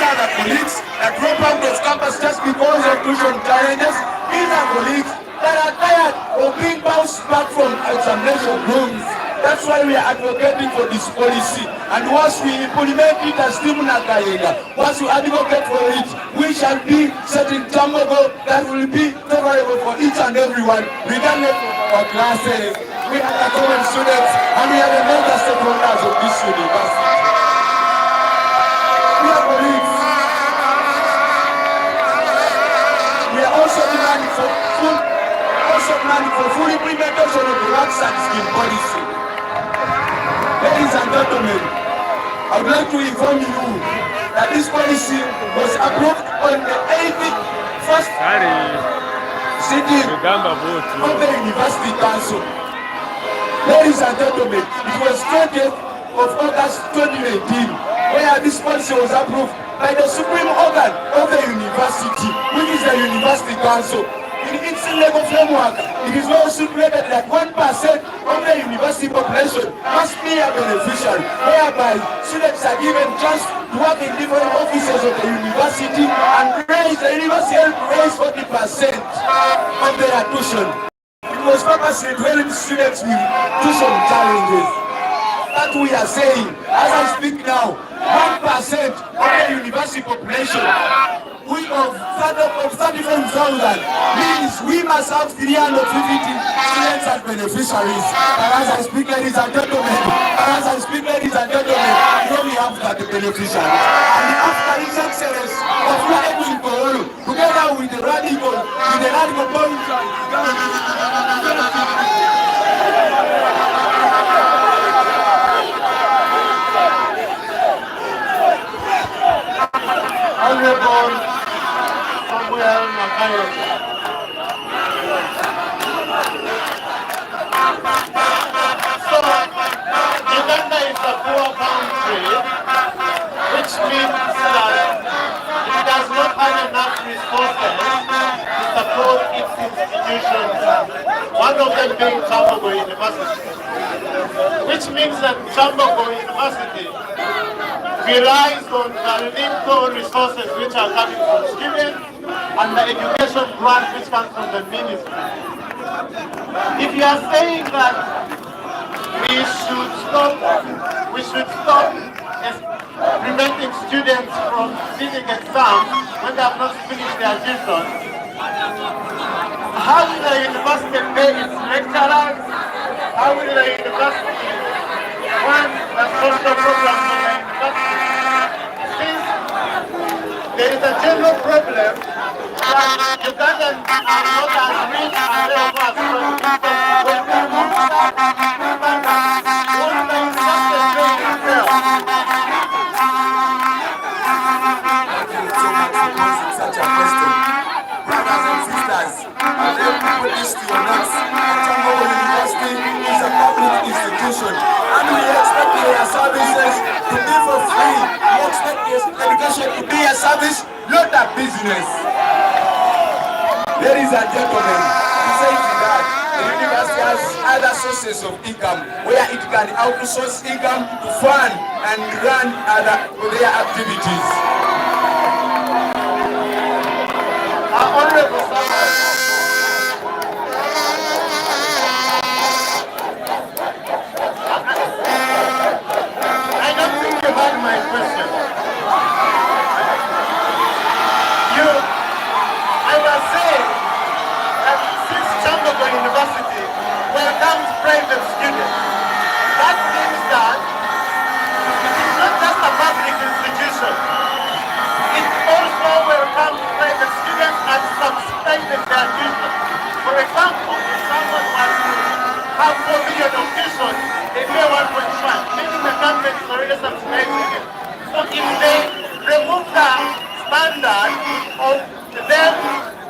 are the colleagues that drop out of campus just because of tuition challenges. These are colleagues that are tired of being bounced back from examination rooms. That's why we are advocating for this policy. And once we implement it as Team Nakayega, once we advocate for it, we shall be setting Kyambogo that will be favorable for each and everyone, regardless of our classes. We are the common students and we are the major stakeholders of this university. We are colleagues. We are also demanding for full implementation of the works and scheme policy. Ladies and gentlemen, I would like to inform you that this policy was approved on the 81st sitting of the University Council. Ladies and gentlemen, it was 20th of August 2018 where this policy was approved by the supreme organ of the university, which is the University Council. In its legal framework, it is well stipulated that 1% of the university population must be a beneficiary, whereby students are given chance to work in different offices of the university and the university raise 40% of their tuition. It was purposely dwelling students with tuition challenges. That we are saying, as I speak now, 1% of the university population of 35,000 means we must have 350 students as beneficiaries. And as I speak, ladies and gentlemen, we only have that beneficiaries. And after His Excellency of Laebu Ikoro, together with the radical So, Uganda is a poor country, which means that it does not have enough resources to support its institutions, one of them being Kyambogo University, which means that Kyambogo University relies on the limited resources which are coming from students and the education grant which comes from the ministry. If you are saying that we should stop preventing students from sitting exams when they have not finished their tuition, how will the university pay its lecturers? How will the university run the social programs of the university? Since there is a general problem that Ugandans are not as rich as they are when we move that, won't the university pay itself? Such a question. Brothers and sisters, I tell people this to your nuts. Kyambogo University is a public institution and we expect their services to be for free. We expect their education to be a service, not a business. Ladies and gentlemen, I'm saying that the university has other sources of income where it can outsource income to fund and run their activities. Honorable I don't think you heard my question. I was saying that since Kyambogo University welcomes private students, that means that it is not just a public institution. It also welcomes private students and subsidizes their tuition. For example, if someone wants to have 4 million of tuition, they pay 1.1, meaning the government is already subsidizing it. So if they remove the standard of them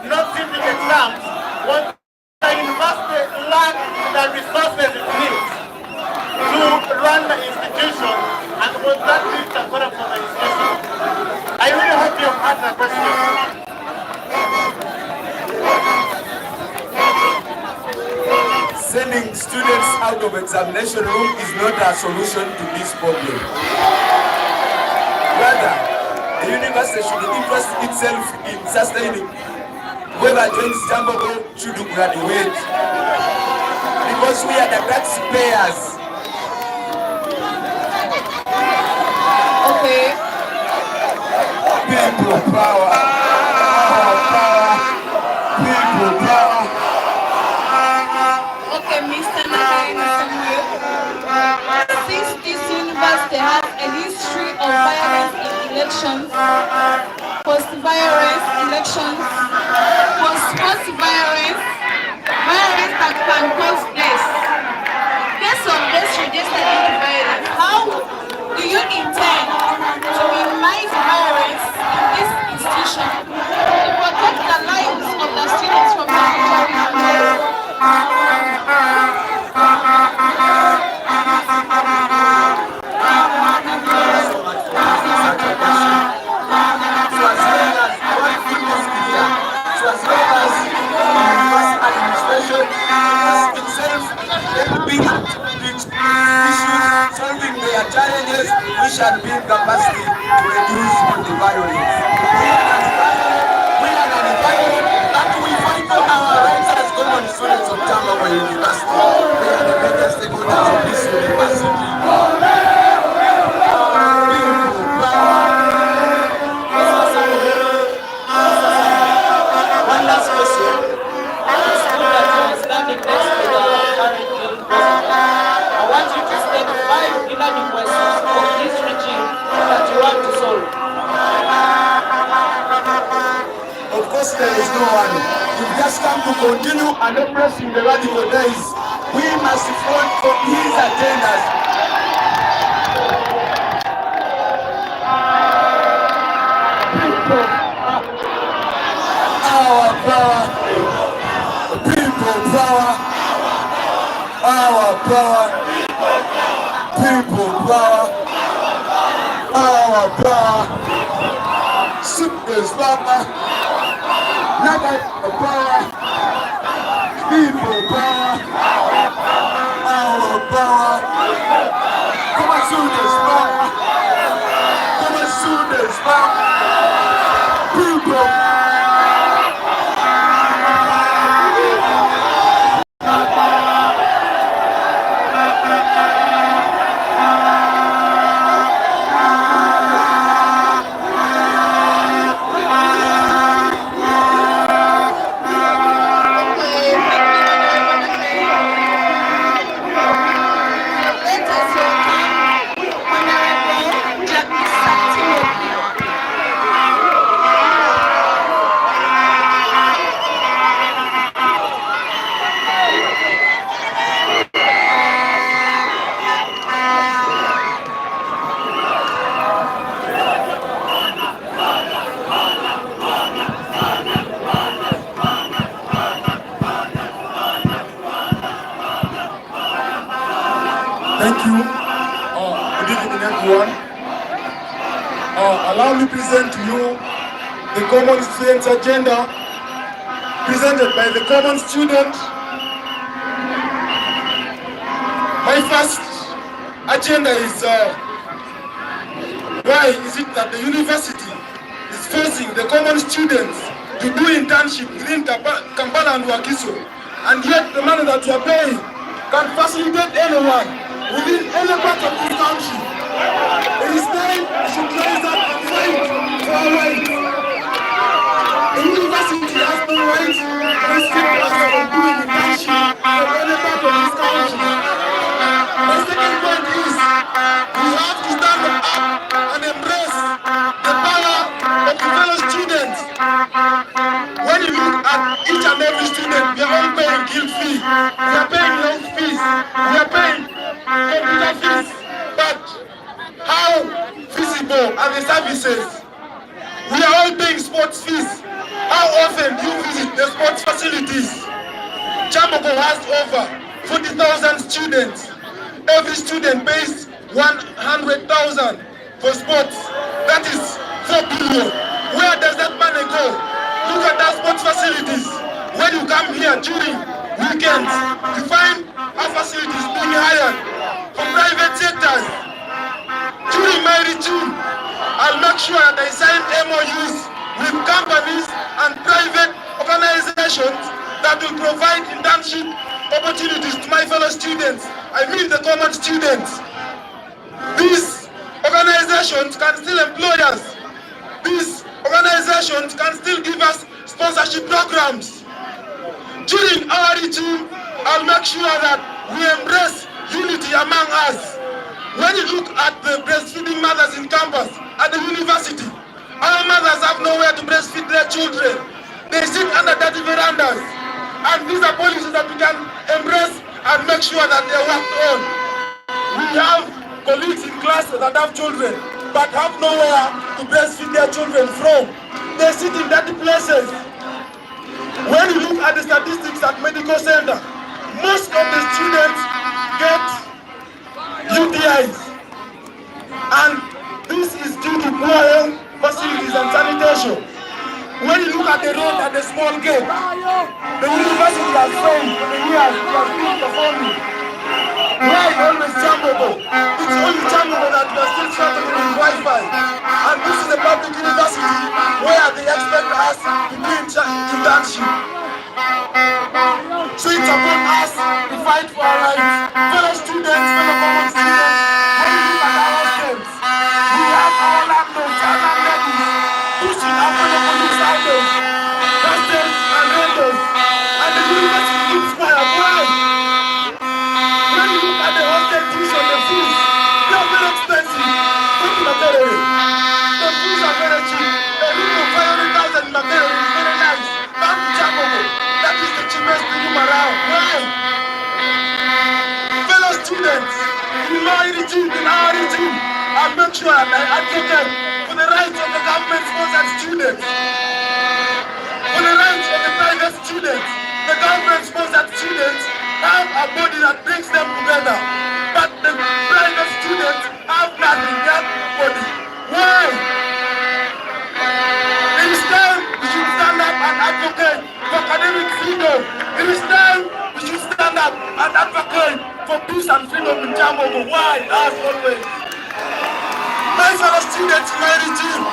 not sitting exams, what the university lack the resources it needs to run the institution, and what that needs to put up for the institution. I really hope you have had the question. Sending students out of examination room is not a solution to this problem. Rather, The university should interest itself in sustaining whoever joins Kyambogo should graduate. Because we are the taxpayers. Okay. People power. Power, power. People power. Okay, Mr. Nagaini Samuel. Since this university has a history of violence in elections, post-violence elections, post-violence, violence that can cause death. Based on this registered violence, how do you intend to minimize violence in this institution to protect the lives of the students from the future? Solving their challenges, we shall build capacity to reduce the violence. We are an environment that we fight for our rights as common students of Kyambogo University. We are the major stakeholders of this university. One last question. It's true that you are standing next to the current president. I want you to state 5 demanding questions of this regime that you want to solve. Of course, there is no one. We've just come to continue and oppressing the radical days. We must front for his agendas. Our power, people power, our power, people power, our power, super power, not power, people power, our power, come on, students power, come on, students power, people. Thank you. Good evening, everyone. Allow me to present to you the Common Students Agenda presented by the Common Student. My first agenda is why is it that the university is forcing the Common Students to do internship within Kampala and Wakiso, and yet the money that we are paying can facilitate anyone within any part of this country. It is time we should rise up and fight for our rights. The university has no right to restrict us from doing internship from any part of this country. The second point is we have to stand up and embrace the power of the fellow students. When you look at each and every student, we are all paying guild fee, we are paying health fees, we are paying computer fees, but how visible are the services? We are all paying sports fees. How often do you visit the sports facilities? Kyambogo has over 40,000 students. Every student pays 100,000 for sports. That is 4 billion. Where does that money go? Look at our sports facilities. When you come here during weekends, you find our facilities being hired from private sectors. During my return, I'll make sure that I sign with companies and private organizations that will provide internship opportunities to my fellow students. I mean the common students. These organizations can still employ us. These organizations can still give us sponsorship programs. During our regime, I'll make sure that we embrace unity among us. When you look at the breastfeeding mothers in campus, at the university, our mothers have nowhere to breastfeed their children. They sit under dirty verandas. And these are policies that we can embrace and make sure that they are worked on. We have colleagues in class that have children, but have nowhere to breastfeed their children from. They sit in dirty places. When you look at the statistics at medical center, most of the students get UTIs. And this is due to poor health facilities and sanitation. When you look at the road at the small gate, the university has failed for the years it has been performing. Why always Kyambogo? It's only Kyambogo that we are still struggling with Wi-Fi. And this is a public university where they expect us to do internship. So it's upon us to fight for our rights. Fellow students, fellow common students, when you look at our hostels, we have our landlords and our ladies pushing our fellow colleagues out of hostels and rentals. And the university keeps quiet. Why? When you look at the hostel tuition, the fees, they are very expensive. Go to Makerere. The fees are very cheap. A room of 500,000 in Makerere is very nice. Come to Kyambogo. That is the cheapest room around. Why? Fellow students, in my regime, in our regime, I make sure that I advocate for the rights of the government-sponsored students, for the rights of the private students. The government-sponsored students have a body that brings them together, but the private students have nothing, they have no body. Why? It is time we should stand up and advocate for academic freedom. It is time we should stand up and advocate for peace and freedom in Kyambogo. Why? As always. My fellow students in my regime,